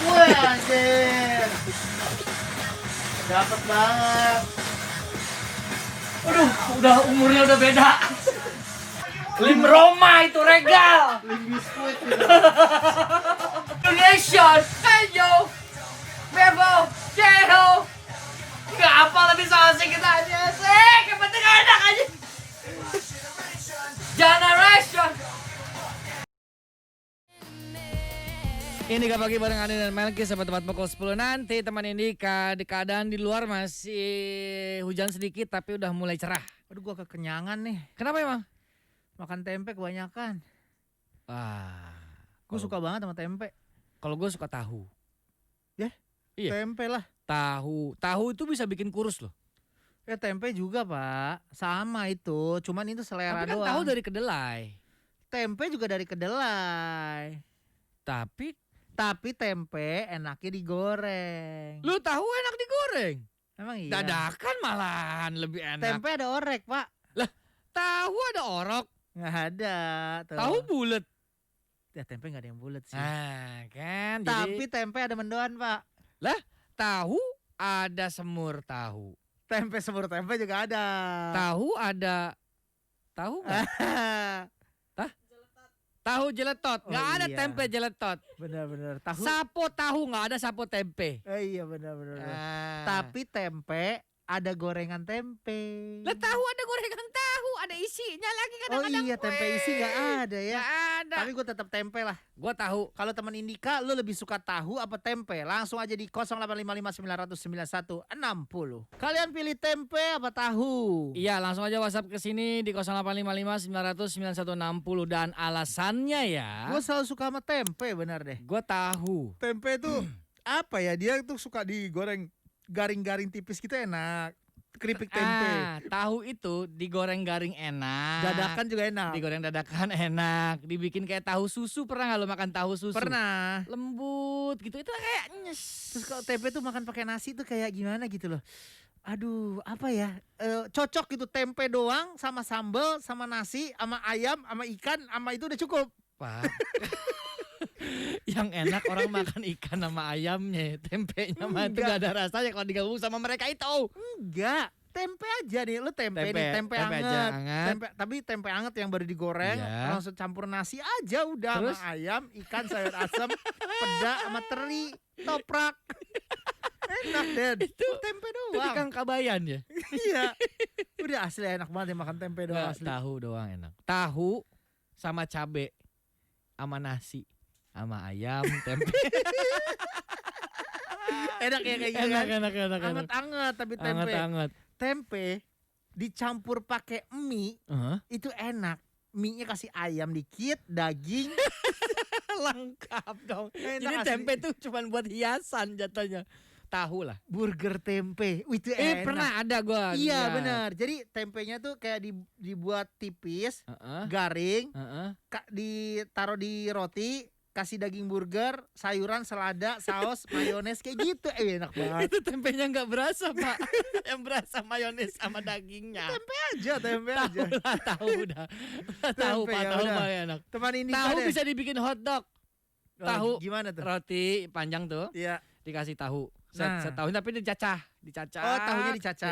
Wah anjir. Dapat banget. Aduh, umurnya udah beda. Lim Roma itu regal. Biskuit gitu. Donation, Ayo, Bebo, Jeho. Gak apa lebih so asik kita aja. Yang penting enak aja. Generation. Ini Gak Pagi bareng Ani dan Melki sampai tempat pukul 10 nanti. Teman ini keadaan di luar masih hujan sedikit tapi udah mulai cerah. Aduh gua kekenyangan nih. Kenapa emang? Makan tempe kebanyakan. Wah, Gue suka banget sama tempe. kalau gue suka tahu. Ya? Iya. Tempe lah. Tahu itu bisa bikin kurus loh. Ya tempe juga pak. Sama itu. Cuman itu selera Tapi kan doang. tahu dari kedelai. Tempe juga dari kedelai. Tapi tempe enaknya digoreng. lu tahu enak digoreng. Emang iya? Dadakan malahan lebih enak. Tempe ada orek pak. Tahu ada orok, Nggak ada. Tuh. tahu bulat. Ya tempe nggak ada yang bulat sih. Nah, kan. Tapi Jadi tempe ada mendoan pak. tahu ada semur tahu. Tempe semur tempe juga ada. Tahu nggak? Tahu jeletot. Oh, Nggak ada iya. tempe jeletot. Benar-benar. Tahu. Sapo tahu nggak ada sapo tempe. Iya benar-benar. Ah. Tapi tempe ada gorengan tempe. Lah tahu ada gorengan tahu, ada isinya lagi Oh kadang-kadang. iya tempe isi nggak ada ya. Nggak ada. Tapi gue tetap tempe lah. Gua tahu. Kalau teman Indika lu lebih suka tahu apa tempe? Langsung aja di 0855 991 60. Kalian pilih tempe apa tahu? Iya, langsung aja WhatsApp ke sini di 0855 900 9160 dan alasannya ya. Gue selalu suka sama tempe benar deh. Gua tahu. Tempe tuh apa ya, dia tuh suka digoreng garing-garing tipis gitu enak. Keripik tempe. Tahu itu digoreng garing enak. Dadakan juga enak. Digoreng dadakan enak. Dibikin kayak tahu susu, pernah nggak lo makan tahu susu? Pernah. Lembut gitu. Itu kayak nyes. Terus kalau tempe tuh makan pakai nasi tuh kayak gimana gitu loh. Aduh, apa ya? Cocok gitu tempe doang sama sambal, sama nasi, sama ayam, sama ikan, sama itu udah cukup. Pak. Yang enak orang makan ikan sama ayamnya, tempenya mah itu Enggak. gak ada rasanya kalau digabung sama mereka itu. Enggak, tempe aja nih. Lu tempe nih, tempe aja anget. anget. Tapi tempe anget yang baru digoreng, Iya. langsung campur nasi aja udah. Terus? Sama ayam, ikan, sayur asem, peda, sama teri, toprak. Enak deh. Itu tempe Itu doang. Kang Kabayan ya. Iya. Udah asli enak banget ya makan tempe doang Nggak, asli. tahu doang enak. Tahu sama cabe sama nasi sama ayam tempe. Enak ya kayak gitu enak, kan. enak. Anget-anget tapi tempe. Anget. Tempe dicampur pakai mie itu enak. Mie-nya kasih ayam dikit, daging. Lengkap dong. Enak Jadi asli. tempe tuh cuma buat hiasan jatuhnya. Tahu lah. Burger tempe. Wih, itu enak. Pernah ada gua. Iya lihat. benar. Jadi tempenya tuh kayak dibuat tipis, Heeh. garing, Heeh. ditaruh di roti, kasih daging burger, sayuran, selada, saus, mayones kayak gitu. Enak banget. Itu tempenya nggak berasa pak. Yang berasa mayones sama dagingnya. Tempe aja. Tahu udah. Tahu Tempe, pak, ya tahu udah. pak enak. Teman ini Tahu bisa dibikin hotdog. Tahu gimana tuh? roti panjang tuh Iya. dikasih tahu. Nah. Setahun tapi dicacah. Oh, tahunya dicacah.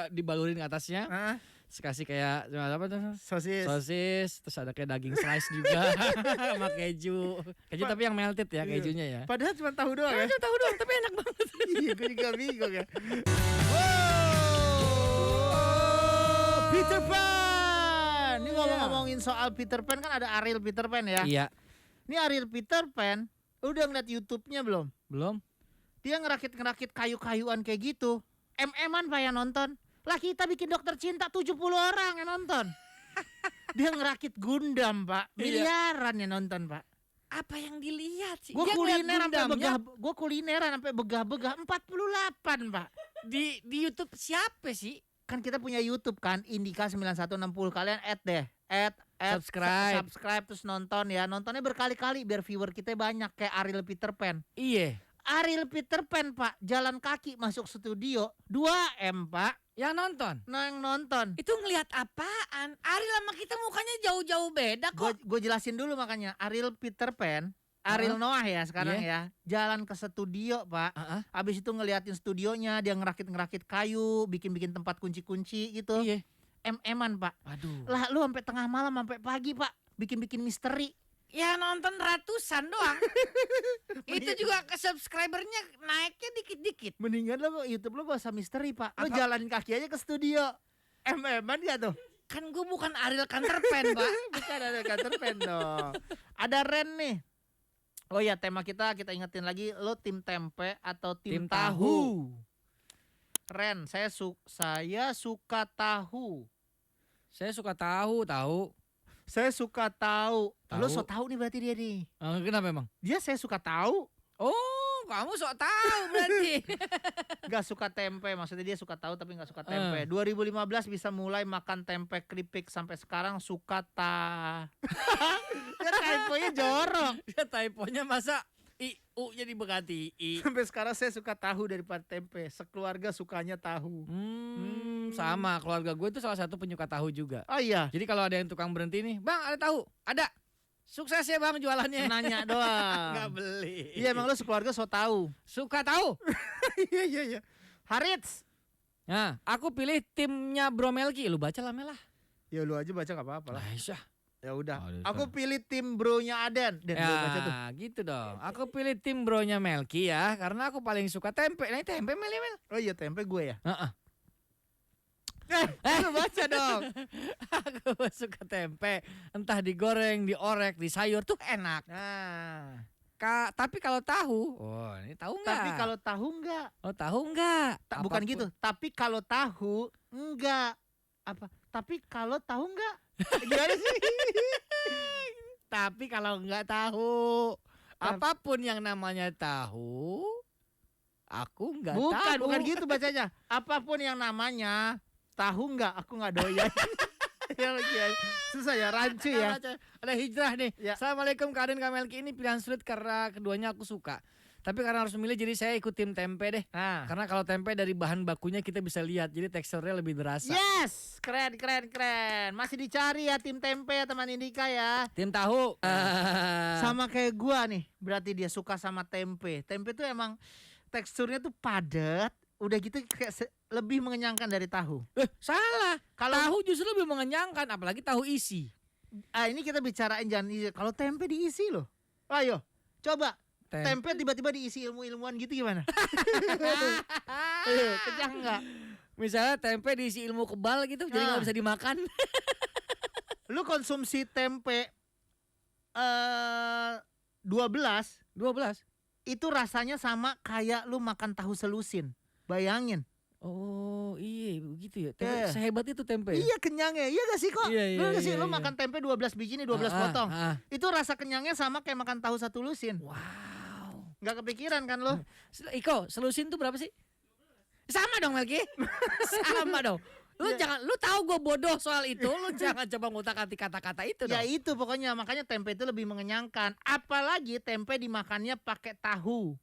Dibalurin ke atasnya. Hah? Terus kasih kayak apa tuh? Sosis. Terus ada kayak daging slice juga sama keju. Keju tapi yang melted ya Iya. kejunya ya. Padahal cuma tahu doang ya. Cuma tahu doang tapi enak banget. Iya, gue juga bingung ya. Wow, Peter Pan. Ini ngomong-ngomongin soal Peter Pan kan ada Ariel Peter Pan ya. Iya. Ini Ariel Peter Pan, udah ngeliat YouTube-nya belum? Belum? Dia ngerakit kayu-kayuan kayak gitu. MM-an Pak yang nonton. Lah kita bikin dokter cinta 70 orang yang nonton. Dia ngerakit Gundam Pak. Iya. Miliaran yang nonton Pak. Apa yang dilihat sih? Gue Dia kuliner ngeliat sampai Gundamnya begah. Gue kulineran sampai begah-begah 48 Pak. di YouTube siapa sih? Kan kita punya YouTube kan, Indika 9160. Kalian add deh. Subscribe. Terus nonton ya. Nontonnya berkali-kali biar viewer kita banyak kayak Ariel Peter Pan. Iya. Ariel Peter Pan Pak, jalan kaki masuk studio 2M Pak. Yang nonton. Yang nonton. Itu ngelihat apaan? Ariel sama kita mukanya jauh-jauh beda kok. Gue jelasin dulu makanya. Ariel Peter Pan Ariel Noah ya sekarang ya. Jalan ke studio, Pak. Habis itu ngeliatin studionya, dia ngerakit-ngerakit kayu, bikin-bikin tempat kunci-kunci gitu. Iya. Em-eman, Pak. Aduh. Lah lu sampai tengah malam sampai pagi, Pak. Bikin-bikin misteri. Ya nonton ratusan doang. Itu juga ke subscribernya naiknya dikit-dikit. Mendingan lo YouTube lo gak usah misteri, Pak. Lo Apa? jalanin kaki aja ke studio. Em-eman gak tuh? Kan gue bukan Ariel Kanterpen, Pak. Bukan ada kantor pen dong. Ada Ren nih. Oh ya, tema kita ingetin lagi, lo tim tempe atau tim Tim tahu? Ren, saya suka tahu. Saya suka tahu. Saya suka tahu. Lo Tahu. so tahu nih berarti dia nih. Kenapa emang? Dia saya suka tahu. Oh, kamu sok tahu berarti. Gak suka tempe, maksudnya dia suka tahu tapi gak suka tempe. 2015 bisa mulai makan tempe keripik, sampai sekarang suka Dia typonya jorok. Dia typonya masa I-U-nya diberkati I. Sampai sekarang saya suka tahu daripada tempe. Sekeluarga sukanya tahu. Sama keluarga gue itu salah satu penyuka tahu juga. Oh iya, Jadi kalau ada yang tukang berhenti nih, Bang ada tahu? Ada. Sukses ya Bang jualannya. nanya doang. Nggak beli. Iya emang lo sekeluarga so tahu. Suka tahu. Iya. Harits. Nah, aku pilih timnya Bro Melki. Lu baca lah Melah. Ya lu aja baca gak apa-apa lah. Aisyah. Ya udah. Aduh, Aku pilih tim bronya Aden. Dan lu baca tuh. Ya gitu dong. Aku pilih tim bronya Melki ya. Karena aku paling suka tempe. Nah tempe Mel ya Mel. Oh iya tempe gue ya. Heeh. Lu baca dong. Aku suka tempe. Entah digoreng, diorek, di sayur tuh enak. Nah. Tapi kalau tahu, oh ini tahu nggak? Tapi kalau tahu enggak. Oh tahu nggak? Bukan Apapun. gitu. Tapi kalau tahu enggak. Apa? Tapi kalau tahu enggak. Gimana sih? Tapi kalau nggak tahu, apapun yang namanya tahu, aku nggak tahu. Bukan gitu bacanya. Apapun yang namanya tahu enggak, aku enggak doyan. Ya, susah ya, rancu ya. Ada hijrah nih. Ya. Assalamualaikum Kak Aden Kak Melki, ini pilihan sulit karena keduanya aku suka. Tapi karena harus memilih jadi saya ikut tim tempe deh. Nah. Karena kalau tempe dari bahan bakunya kita bisa lihat, jadi teksturnya lebih berasa. Yes, keren. Masih dicari ya tim tempe ya teman Indika ya. Tim tahu. Sama kayak gua nih, berarti dia suka sama tempe. Tempe tuh emang teksturnya tuh padat, udah gitu kayak lebih mengenyangkan dari tahu. Salah. Kalau Tahu justru lebih mengenyangkan, apalagi tahu isi. ini kita bicarain jangan isi. Kalau tempe diisi loh. Ayo, coba tempe tiba-tiba diisi ilmu-ilmuwan gitu gimana? Ayo, kenyang nggak? Misalnya tempe diisi ilmu kebal gitu, jadi nggak bisa dimakan. Lu konsumsi tempe 12 12. itu rasanya sama kayak lu makan tahu selusin. Bayangin. Oh iya begitu ya. Tempe, Iya. sehebat itu tempe. Iya kenyangnya, iya gak sih kok? Iya, Lu gak sih, iya, lu iya. makan tempe 12 biji nih 12 potong. Itu rasa kenyangnya sama kayak makan tahu satu lusin. Wow. Gak kepikiran kan lu? Iko, selusin tuh berapa sih? Sama dong Melki. Sama dong. Lu Ya. jangan, lu tahu gue bodoh soal itu, lu jangan coba ngutak-atik kata-kata itu Ya dong. itu pokoknya, makanya tempe itu lebih mengenyangkan. Apalagi tempe dimakannya pakai tahu.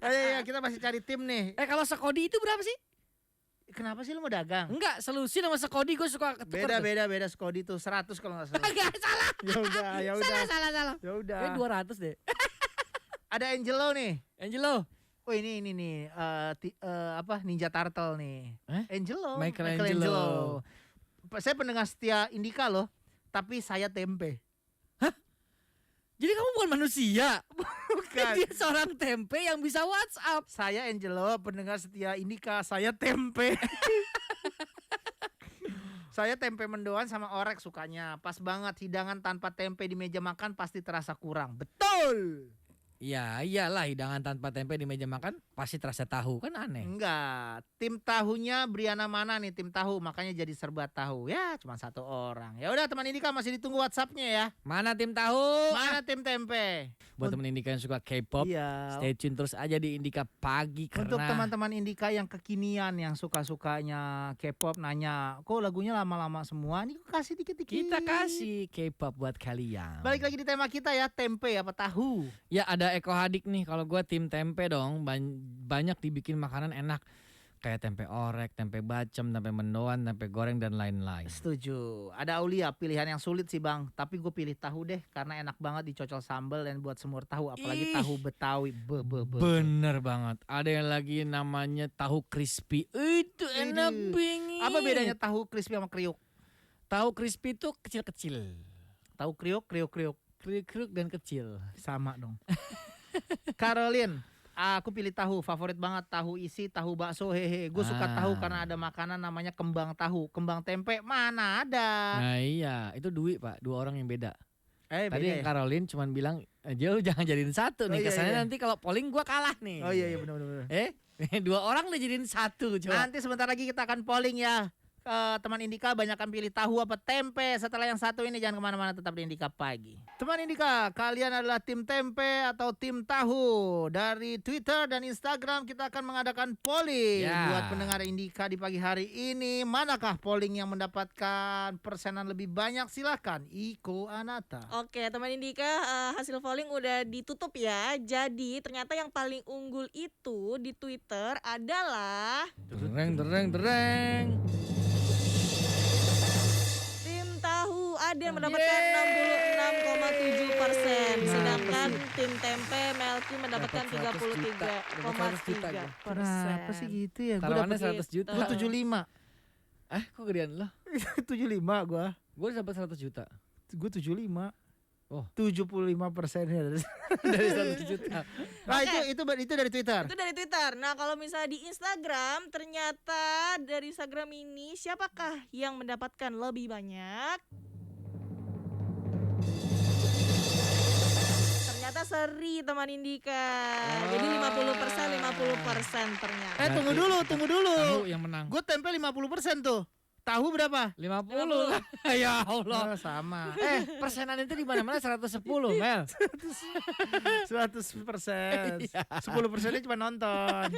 Ayo, kita masih cari tim nih. Kalau sekodi itu berapa sih? Kenapa sih lu mau dagang? Enggak, selusin sama sekodi gue suka ketukar. Beda Skodi tuh 100 kalau nggak salah. Enggak salah. Ya udah. Salah. Ya udah. Kayak 200 deh. Ada Angelo nih. Angelo. Oh ini nih apa Ninja Turtle nih. Angelo. Michelangelo. Saya pendengar setia Indika loh, tapi saya tempe. Jadi kamu bukan manusia. Bukan. Dia seorang tempe yang bisa WhatsApp. Saya Angelo, pendengar setia Indika, saya tempe. Saya tempe mendoan sama orek sukanya. Pas banget, hidangan tanpa tempe di meja makan pasti terasa kurang. Betul. Ya iyalah, hidangan tanpa tempe di meja makan pasti terasa tahu, kan aneh. Enggak, tim tahunya Briana mana nih tim tahu, makanya jadi serba tahu. Ya cuma satu orang. Ya udah teman Indika masih ditunggu WhatsApp-nya ya. Mana tim tahu? Mana tim tempe? Buat teman Indika yang suka K-pop, Iya. stay tune terus aja di Indika Pagi karena Untuk teman-teman Indika yang kekinian, yang suka-sukanya K-pop, nanya, kok lagunya lama-lama semua? Nih kasih dikit-dikit. kita kasih K-pop buat kalian. Balik lagi di tema kita ya, tempe apa tahu? Ya ada Eko Hadik nih, kalau gue tim tempe dong, banyak dibikin makanan enak. Kayak tempe orek, tempe bacem, tempe mendoan, tempe goreng dan lain-lain. Setuju. Ada Aulia pilihan yang sulit sih bang, tapi gue pilih tahu deh karena enak banget dicocol sambal dan buat semur tahu, apalagi Ih. tahu Betawi. Bener banget. Ada yang lagi namanya tahu crispy. Itu enak Aduh. bingit. Apa bedanya tahu crispy sama kriuk? Tahu crispy itu kecil-kecil. Tahu kriuk, kriuk. Kriuk-kriuk dan kecil. Sama dong. Caroline, aku pilih tahu, favorit banget tahu isi, tahu bakso, hehe. Gue suka tahu karena ada makanan namanya kembang tahu, kembang tempe mana ada. Nah iya, itu Dwi Pak, 2 orang yang beda. Tadi Tadi yang Caroline cuman bilang, Jauh jangan jadiin satu Oh, nih. iya, Kesannya iya. nanti kalau polling gua kalah nih. Oh iya benar. 2 orang udah jadiin satu coba. Nanti sebentar lagi kita akan polling ya. Teman Indika banyakkan pilih tahu apa tempe. Setelah yang satu ini jangan kemana-mana, tetap di Indika Pagi. Teman Indika, kalian adalah tim tempe atau tim tahu? Dari Twitter dan Instagram kita akan mengadakan polling Ya. buat pendengar Indika di pagi hari ini. Manakah polling yang mendapatkan persenan lebih banyak? Silakan Iko Anata. Oke, teman Indika, hasil polling udah ditutup ya. Jadi ternyata yang paling unggul itu di Twitter adalah Dereng. tim tahu ada yang mendapatkan 66,7%, sedangkan tim tempe Melki mendapatkan Dapat 100 juta. Dapat 100 juta gua. 33,3%. Kenapa sih gitu ya? Gue Taruhannya dapet 100 juta. gue 75. Kok gedean lo? 75 gue. Gue dapat 100 juta. Gue 75. Oh. 75%-nya dari Dari 100 juta. Nah, Oke. itu dari Twitter. Itu dari Twitter. Nah, kalau misalnya di Instagram, ternyata dari Instagram ini siapakah yang mendapatkan lebih banyak? Ternyata Seri, teman Indika. Jadi 50% ternyata. Tunggu dulu. Tahu yang menang. Gue tempe 50% tuh. Tahu berapa? 50. Ya Allah. Oh, sama. Persenan itu di mana-mana 110, Mel. 100%. 10%-nya cuma nonton.